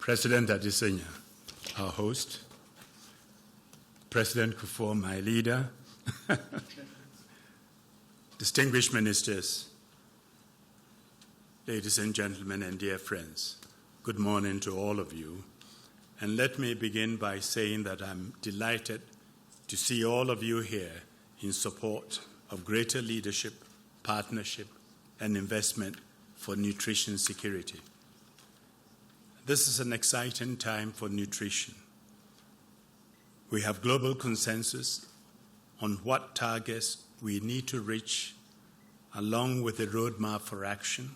President Adesanya, our host, President Kufuor, my leader, distinguished ministers, ladies and gentlemen and dear friends, good morning to all of you. And let me begin by saying that I'm delighted to see all of you here in support of greater leadership, partnership, and investment for nutrition security. This is an exciting time for nutrition. We have global consensus on what targets we need to reach, along with a roadmap for action.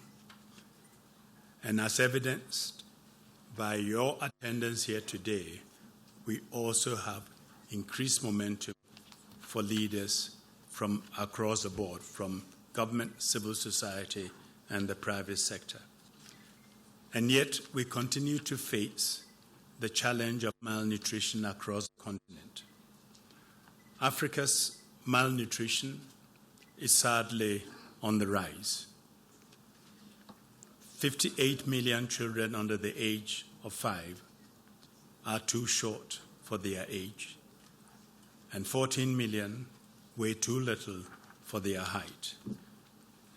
And as evidenced by your attendance here today, we also have increased momentum for leaders from across the board, from government, civil society, and the private sector. And yet, we continue to face the challenge of malnutrition across the continent. Africa's malnutrition is sadly on the rise. 58 million children under the age of 5 are too short for their age, and 14 million weigh too little for their height.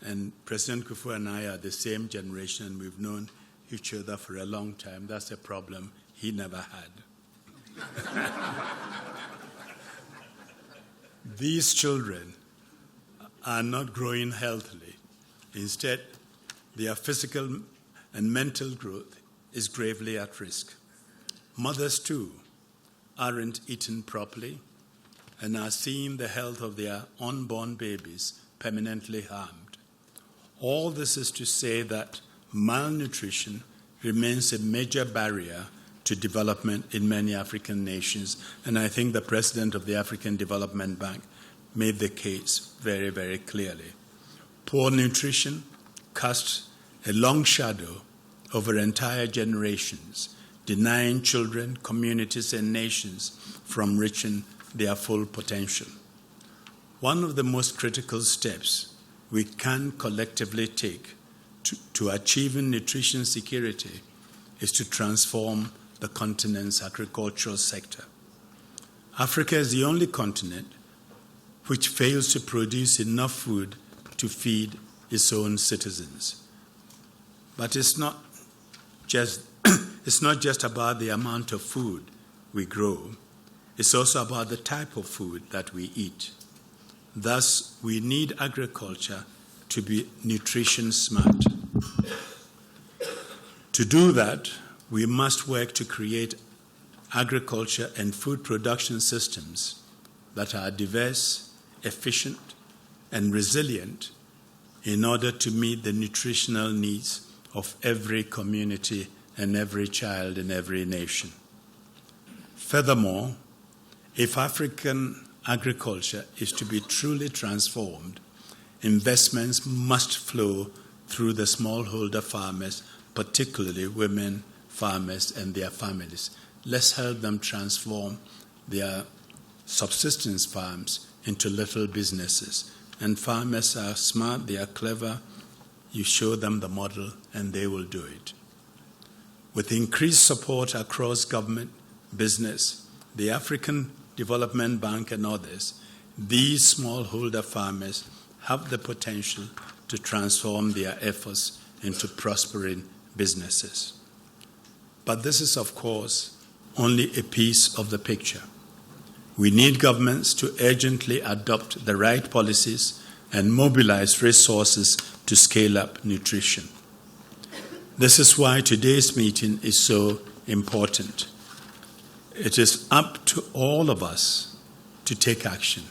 And President Kufuor and I are the same generation, and we've known each other for a long time. That's a problem he never had. These children are not growing healthily. Instead, their physical and mental growth is gravely at risk. Mothers, too, aren't eating properly and are seeing the health of their unborn babies permanently harmed. All this is to say that malnutrition remains a major barrier to development in many African nations, and I think the president of the African Development Bank made the case very, very clearly. Poor nutrition casts a long shadow over entire generations, denying children, communities, and nations from reaching their full potential. One of the most critical steps we can collectively take to achieving nutrition security is to transform the continent's agricultural sector. Africa is the only continent which fails to produce enough food to feed its own citizens. But it's not just about the amount of food we grow, it's also about the type of food that we eat. Thus, we need agriculture to be nutrition smart. To do that, we must work to create agriculture and food production systems that are diverse, efficient, and resilient in order to meet the nutritional needs of every community and every child in every nation. Furthermore, if African agriculture is to be truly transformed, investments must flow through the smallholder farmers, particularly women farmers and their families. Let's help them transform their subsistence farms into little businesses. And farmers are smart, they are clever. You show them the model and they will do it. With increased support across government, business, the African Development Bank and others, these smallholder farmers have the potential to transform their efforts into prospering businesses. But this is, of course, only a piece of the picture. We need governments to urgently adopt the right policies and mobilize resources to scale up nutrition. This is why today's meeting is so important. It is up to all of us to take action.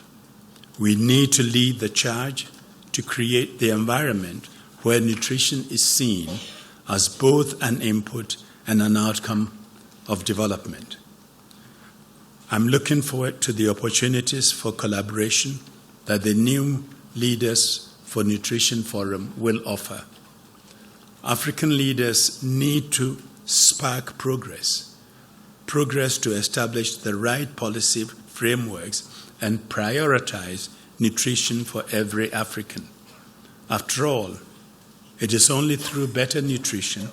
We need to lead the charge to create the environment where nutrition is seen as both an input and an outcome of development. I'm looking forward to the opportunities for collaboration that the new Leaders for Nutrition Forum will offer. African leaders need to spark progress to establish the right policy frameworks and prioritize nutrition for every African. After all, it is only through better nutrition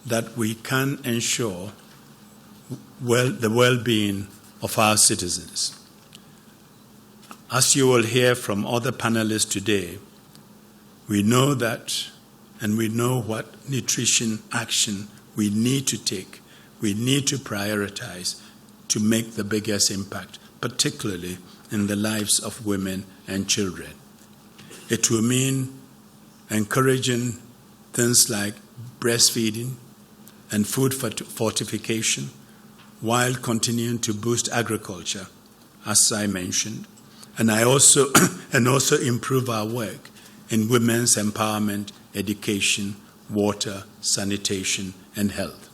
that we can ensure the well-being of our citizens. As you will hear from other panelists today, we know that, and we know what nutrition action we need to take, we need to prioritize to make the biggest impact, particularly in the lives of women and children. It will mean encouraging things like breastfeeding and food fortification while continuing to boost agriculture, as I mentioned, and also improve our work in women's empowerment, education, water, sanitation, and health.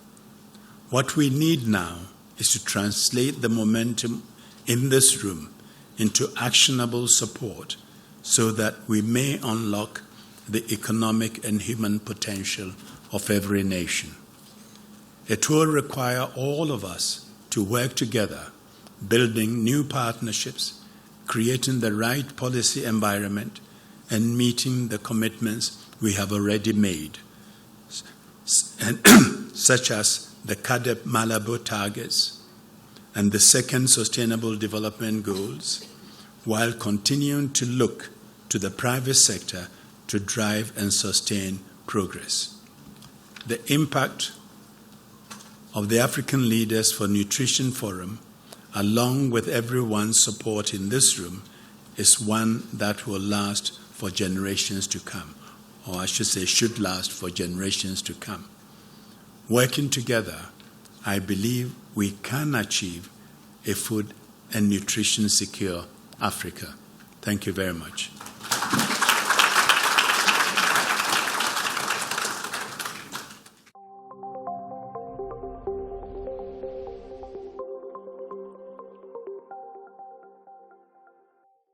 What we need now is to translate the momentum in this room into actionable support so that we may unlock the economic and human potential of every nation. It will require all of us to work together, building new partnerships, creating the right policy environment, and meeting the commitments we have already made, such as the CADEP Malabo targets and the second Sustainable Development Goals, while continuing to look to the private sector to drive and sustain progress. The impact of the African Leaders for Nutrition Forum, along with everyone's support in this room, is one that will last for generations to come, or I should say should last for generations to come. Working together, I believe we can achieve a food and nutrition secure Africa. Thank you very much.